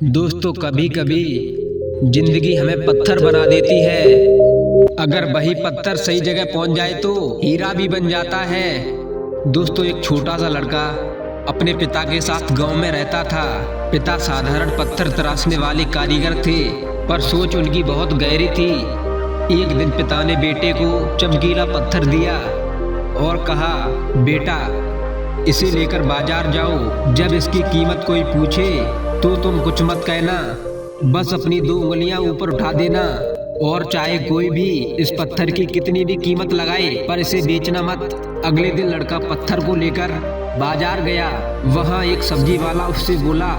दोस्तों कभी कभी जिंदगी हमें पत्थर बना देती है। अगर वही पत्थर सही जगह पहुंच जाए तो हीरा भी बन जाता है। दोस्तों एक छोटा सा लड़का अपने पिता के साथ गांव में रहता था। पिता साधारण पत्थर तराशने वाले कारीगर थे, पर सोच उनकी बहुत गहरी थी। एक दिन पिता ने बेटे को चमकीला पत्थर दिया और कहा, बेटा इसे लेकर बाजार जाओ। जब इसकी कीमत कोई पूछे तो तुम कुछ मत कहना, बस अपनी 2 उंगलियां ऊपर उठा देना, और चाहे कोई भी इस पत्थर की कितनी भी कीमत लगाए पर इसे बेचना मत। अगले दिन लड़का पत्थर को लेकर बाजार गया। वहाँ एक सब्जी वाला उससे बोला,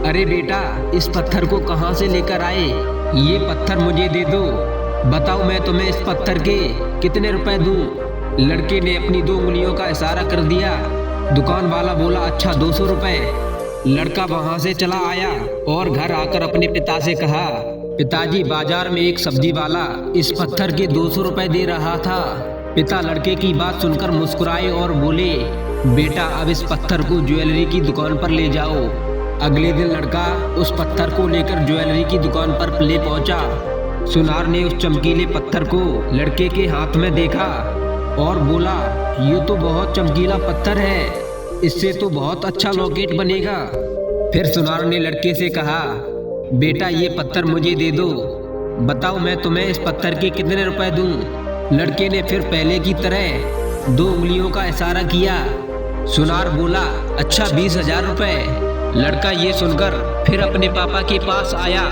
अरे बेटा इस पत्थर को कहाँ से लेकर आए? ये पत्थर मुझे दे दो, बताओ मैं तुम्हें इस पत्थर के कितने रुपए दूं? लड़के ने अपनी 2 उंगलियों का इशारा कर दिया। दुकान वाला बोला, अच्छा 200 रुपए। लड़का वहां से चला आया और घर आकर अपने पिता से कहा, पिताजी बाजार में एक सब्जी वाला इस पत्थर के 200 रुपए दे रहा था। पिता लड़के की बात सुनकर मुस्कुराए और बोले, बेटा अब इस पत्थर को ज्वेलरी की दुकान पर ले जाओ। अगले दिन लड़का उस पत्थर को लेकर ज्वेलरी की दुकान पर ले पहुंचा। सुनार ने उस चमकीले पत्थर को लड़के के हाथ में देखा और बोला, ये तो बहुत चमकीला पत्थर है, इससे तो बहुत अच्छा लॉकेट बनेगा। फिर सुनार ने लड़के से कहा, बेटा ये पत्थर मुझे दे दो, बताओ मैं तुम्हें इस पत्थर के कितने रुपए दूं? लड़के ने फिर पहले की तरह 2 उंगलियों का इशारा किया। सुनार बोला, अच्छा 20,000 रुपए। लड़का ये सुनकर फिर अपने पापा के पास आया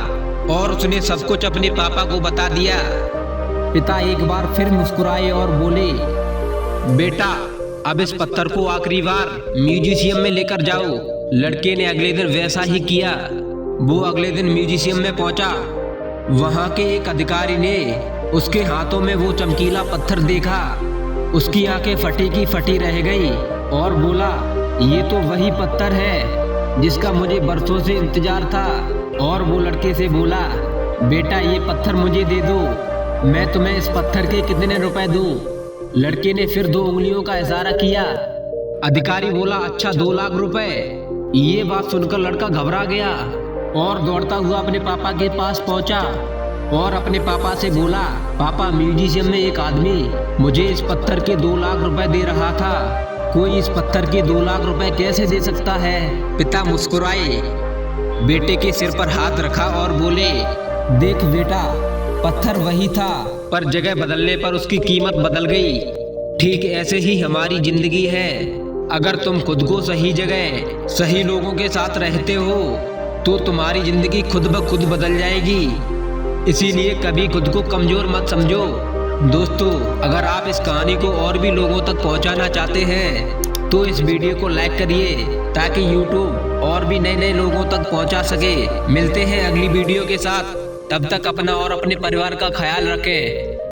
और उसने सब कुछ अपने पापा को बता दिया। पिता एक बार फिर मुस्कुराए और बोले, बेटा अब इस पत्थर को आखिरी बार म्यूजियम में लेकर जाओ। लड़के ने अगले दिन वैसा ही किया। वो अगले दिन म्यूजियम में पहुंचा। वहां के एक अधिकारी ने उसके हाथों में वो चमकीला पत्थर देखा। उसकी आंखें फटी की फटी रह गई और बोला, ये तो वही पत्थर है जिसका मुझे बरसों से इंतजार था। और वो लड़के से बोला, बेटा ये पत्थर मुझे दे दो, मैं तुम्हें इस पत्थर के कितने रुपए दूं? लड़के ने फिर 2 उंगलियों का इशारा किया। अधिकारी बोला, अच्छा 2 लाख रुपए। ये बात सुनकर लड़का घबरा गया और दौड़ता हुआ अपने पापा के पास पहुंचा और अपने पापा से बोला, पापा म्यूजियम में एक आदमी मुझे इस पत्थर के 2 लाख रुपए दे रहा था। कोई इस पत्थर के 2 लाख रुपए कैसे दे सकता है? पिता मुस्कुराए, बेटे के सिर पर हाथ रखा और बोले, देख बेटा पत्थर वही था, पर जगह बदलने पर उसकी कीमत बदल गई। ठीक ऐसे ही हमारी जिंदगी है। अगर तुम खुद को सही जगह सही लोगों के साथ रहते हो तो तुम्हारी जिंदगी खुद ब खुद बदल जाएगी। इसीलिए कभी खुद को कमजोर मत समझो। दोस्तों अगर आप इस कहानी को और भी लोगों तक पहुंचाना चाहते हैं तो इस वीडियो को लाइक करिए ताकि YouTube और भी नए लोगों तक पहुंचा सके। मिलते हैं अगली वीडियो के साथ, तब तक अपना और अपने परिवार का ख्याल रखें।